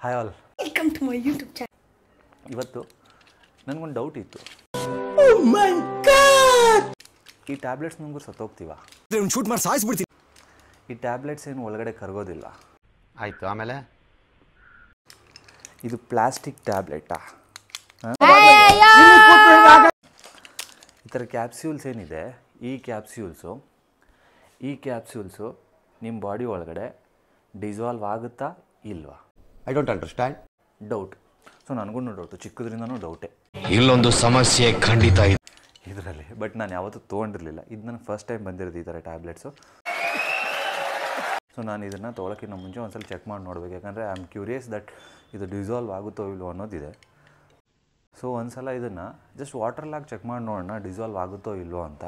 Hi all, welcome to my YouTube channel. ಇವತ್ತು ನನಗೊಂದು doubt ಇತ್ತು. ಈ ಟ್ಯಾಬ್ಲೆಟ್ಸ್ ನಮಗೂ ಸತ್ತೋಗ್ತೀವ? ಶೂಟ್ ಮಾಡಿ ಸಾಯಿಸ್ಬಿಡ್ತೀನಿ. ಈ ಟ್ಯಾಬ್ಲೆಟ್ಸ್ ಏನು ಒಳಗಡೆ ಕರಗೋದಿಲ್ಲ. ಆಯಿತು, ಆಮೇಲೆ ಇದು ಪ್ಲಾಸ್ಟಿಕ್ ಟ್ಯಾಬ್ಲೆಟಾ? ಈ ಥರ ಕ್ಯಾಪ್ಸ್ಯೂಲ್ಸ್ ಏನಿದೆ, ಈ ಕ್ಯಾಪ್ಸ್ಯೂಲ್ಸು ನಿಮ್ಮ ಬಾಡಿ ಒಳಗಡೆ ಡಿಸಾಲ್ವ್ ಆಗುತ್ತಾ ಇಲ್ವಾ? I don't understand. Doubt. So ನನಗೂ ಡೌಟು, ಚಿಕ್ಕದ್ರಿಂದನೂ ಡೌಟೇ. ಇಲ್ಲೊಂದು ಸಮಸ್ಯೆ ಖಂಡಿತ ಇದೆ ಇದರಲ್ಲಿ. ಬಟ್ ನಾನು ಯಾವತ್ತೂ ತೊಗೊಂಡಿರಲಿಲ್ಲ. ಇದು ನನಗೆ ಫಸ್ಟ್ ಟೈಮ್ ಬಂದಿರೋದು ಈ ಥರ ಟ್ಯಾಬ್ಲೆಟ್ಸು. ಸೊ ನಾನು ಇದನ್ನು ತೊಗೊಳಕ್ಕಿಂತ ಮುಂಚೆ ಒಂದ್ಸಲ ಚೆಕ್ ಮಾಡಿ ನೋಡ್ಬೇಕು. ಯಾಕಂದರೆ ಐ ಆಮ್ ಕ್ಯೂರಿಯಸ್ ದಟ್ ಇದು ಡಿಸಾಲ್ವ್ ಆಗುತ್ತೋ ಇಲ್ವೋ ಅನ್ನೋದಿದೆ. ಸೊ ಒಂದ್ಸಲ ಇದನ್ನು ಜಸ್ಟ್ ವಾಟರ್ಲಾಗಿ ಚೆಕ್ ಮಾಡಿ ನೋಡೋಣ, ಡಿಸಾಲ್ವ್ ಆಗುತ್ತೋ ಇಲ್ವೋ ಅಂತ.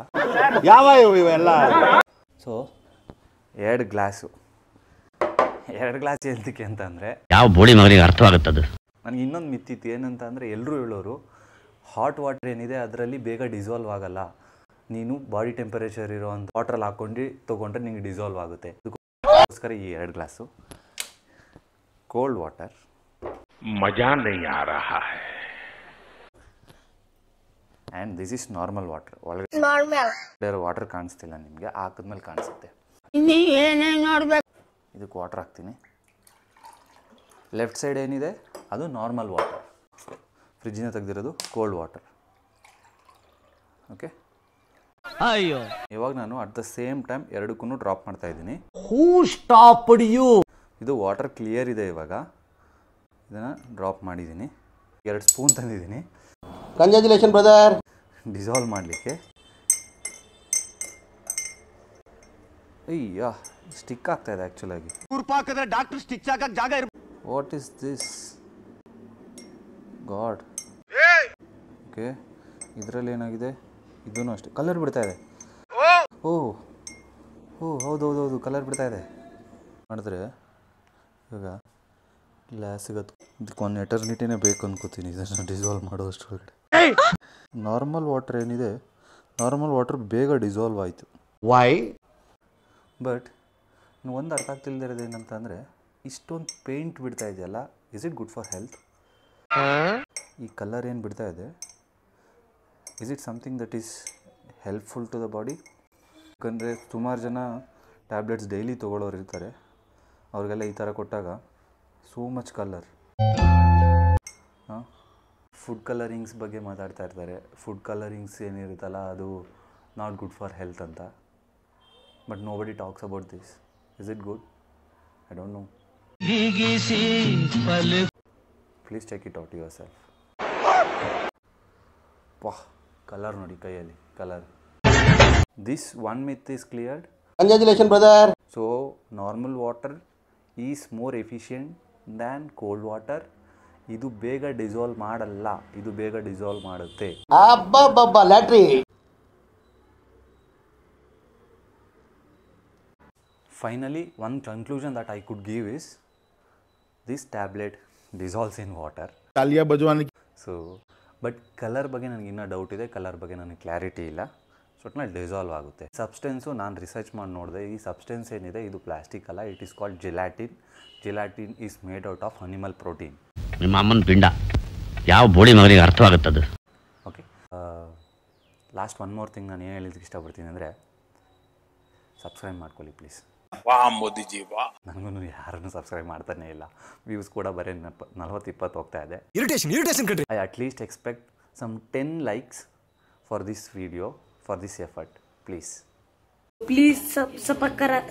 ಯಾವ ಇವೆಲ್ಲ? ಸೊ 2 ಗ್ಲಾಸ್ ಎಂತಕ್ಕೆ ಅಂತಂದರೆ, ಯಾವ ಬೋಡಿ ಮಗನಿಗೆ ಅರ್ಥವಾಗುತ್ತದೆ? ನನಗೆ ಇನ್ನೊಂದು ಮಿತ್ತಿತ್ತು. ಏನಂತ ಅಂದರೆ, ಎಲ್ಲರೂ ಹೇಳೋರು ಹಾಟ್ ವಾಟರ್ ಏನಿದೆ ಅದರಲ್ಲಿ ಬೇಗ ಡಿಸಾಲ್ವ್ ಆಗಲ್ಲ, ನೀನು ಬಾಡಿ ಟೆಂಪರೇಚರ್ ಇರೋ ಅಂಥ ವಾಟ್ರಲ್ಲಿ ಹಾಕ್ಕೊಂಡು ತೊಗೊಂಡ್ರೆ ನಿಂಗೆ ಡಿಸಾಲ್ವ್ ಆಗುತ್ತೆ. ಅದಕ್ಕೋಸ್ಕರ ಈ 2 ಗ್ಲಾಸು ಕೋಲ್ಡ್ ವಾಟರ್. ಮಜಾ ನಹೀ ಆ ರಹಾ ಹೈ. And this is normal water. ಒಳಗಡೆ ವಾಟರ್ ಕಾಣಿಸ್ತಿಲ್ಲ ನಿಮಗೆ, ಹಾಕಿದ್ಮೇಲೆ ಕಾಣಿಸುತ್ತೆ. ಇದಕ್ಕೆ ವಾಟರ್ ಹಾಕ್ತೀನಿ. ಲೆಫ್ಟ್ ಸೈಡ್ ಏನಿದೆ ಅದು ನಾರ್ಮಲ್ ವಾಟರ್, ಫ್ರಿಜ್ಜಿನ ತೆಗೆದಿರೋದು ಕೋಲ್ಡ್ ವಾಟರ್. ಓಕೆ, ಅಯ್ಯೋ, ಇವಾಗ ನಾನು ಅಟ್ ದ ಸೇಮ್ ಟೈಮ್ ಎರಡಕ್ಕೂ ಡ್ರಾಪ್ ಮಾಡ್ತಾ ಇದ್ದೀನಿ. Who stopped you? ಇದು ವಾಟರ್ ಕ್ಲಿಯರ್ ಇದೆ. ಇವಾಗ ಇದನ್ನು ಡ್ರಾಪ್ ಮಾಡಿದ್ದೀನಿ. 2 ಸ್ಪೂನ್ ತಂದಿದ್ದೀನಿ. Congratulation brother. ಡಿಸಾಲ್ವ್ ಮಾಡಲಿಕ್ಕೆ. ಅಯ್ಯ, ಸ್ಟಿಕ್ ಆಗ್ತಾ ಇದೆ ಆ್ಯಕ್ಚುಲಾಗಿ. ಡಾಕ್ಟರ್ ಸ್ಟಿಚ್ ಹಾಕಕ್ಕೆ ಜಾಗ ಇರ. What is this god? Okay, ಇದರಲ್ಲಿ ಏನಾಗಿದೆ? ಇದೂ ಅಷ್ಟೇ ಕಲರ್ ಬಿಡ್ತಾ ಇದೆ. ಓಹ್ ಹೌದು, ಕಲರ್ ಬಿಡ್ತಾ ಇದೆ. ಮಾಡಿದ್ರೆ ಇವಾಗ ಗ್ಲಾಸ್ ಸಿಗತ್ತೆ. ಇದಕ್ಕೊಂದು ಎಟರ್ನಿಟಿನೇ ಬೇಕು ಅನ್ಕೋತೀನಿ ಇದನ್ನು ಡಿಸಾಲ್ವ್ ಮಾಡೋಷ್ಟೊಳಗಡೆ. ನಾರ್ಮಲ್ ವಾಟರ್ ಏನಿದೆ, ನಾರ್ಮಲ್ ವಾಟರ್ ಬೇಗ ಡಿಸಾಲ್ವ್ ಆಯಿತು. ವೈ? ಬಟ್ ಒಂದು ಅರ್ಥ ಆಗ್ತಿಲ್ದಿರೋದು ಏನಂತ ಅಂದರೆ, ಇಷ್ಟೊಂದು ಪೇಂಟ್ ಬಿಡ್ತಾ ಇದೆಯಲ್ಲ, is it good for health? ಈ ಕಲರ್ ಏನು ಬಿಡ್ತಾ ಇದೆ, is it something that is helpful to the body? ಯಾಕಂದರೆ ಸುಮಾರು ಜನ ಟ್ಯಾಬ್ಲೆಟ್ಸ್ ಡೈಲಿ ತೊಗೊಳ್ಳೋರು ಇರ್ತಾರೆ. ಅವ್ರಿಗೆಲ್ಲ ಈ ಥರ ಕೊಟ್ಟಾಗ so much colour. Food colourings ಬಗ್ಗೆ ಮಾತಾಡ್ತಾ ಇರ್ತಾರೆ. ಫುಡ್ ಕಲರಿಂಗ್ಸ್ ಏನಿರುತ್ತಲ್ಲ ಅದು ನಾಟ್ ಗುಡ್ ಫಾರ್ ಹೆಲ್ತ್ ಅಂತ. But nobody talks about this. Is it good? I don't know. Please check it out yourself. ವಾಹ್, ಕಲರ್ ನೋಡಿ ಕೈಯಲ್ಲಿ, colour. This one myth is cleared. Congratulation brother. So normal water is more efficient than cold water. ಇದು ಬೇಗ dissolve ಮಾಡಲ್ಲ, ಇದು ಬೇಗ dissolve ಮಾಡುತ್ತೆ. ಅಬ್ಬಬ್ಬಬ್ಬ, ಲ್ಯಾಟ್ರಿ. Finally, one conclusion that I could give is this tablet dissolves in water. ತಾಲಿಯಾ ಬಜವಾನಿ. So but colour ಬಗ್ಗೆ ನನಗೆ ಇನ್ನೂ ಡೌಟ್ ಇದೆ. ಕಲರ್ ಬಗ್ಗೆ ನನಗೆ ಕ್ಲಾರಿಟಿ ಇಲ್ಲ. ಸೊ ಒಟ್ಟಿನಲ್ಲಿ ಡಿಸಾಲ್ವ್ ಆಗುತ್ತೆ. ಸಬ್ಸ್ಟೆನ್ಸು ನಾನು ರಿಸರ್ಚ್ ಮಾಡಿ ನೋಡಿದೆ. ಈ ಸಬ್ಸ್ಟೆನ್ಸ್ ಏನಿದೆ ಇದು ಪ್ಲಾಸ್ಟಿಕ್ ಅಲ್ಲ. It is called gelatine. Gelatine is made out of animal protein. ನಿಮ್ಮ ಅಮ್ಮನ ಪಿಂಡ ಯಾವ ಬೋಡಿ ಮಗನಿಗೆ ಅರ್ಥವಾಗುತ್ತದೆ? Okay, last one more thing ನಾನು ಏನು ಹೇಳೋದಕ್ಕೆ ಇಷ್ಟಪಡ್ತೀನಿ ಅಂದರೆ, ಸಬ್ಸ್ಕ್ರೈಬ್ ಮಾಡ್ಕೊಳ್ಳಿ ಪ್ಲೀಸ್. ನನಗೂ ಯಾರನ್ನು ಸಬ್ಸ್ಕ್ರೈಬ್ ಮಾಡ್ತಾನೆ ಇಲ್ಲ. ವ್ಯೂಸ್ ಕೂಡ ಬರೀ 40-20 ಹೋಗ್ತಾ ಇದೆ. Irritation. I at least expect some 10 likes for this video, for this effort, please. Please subscribe.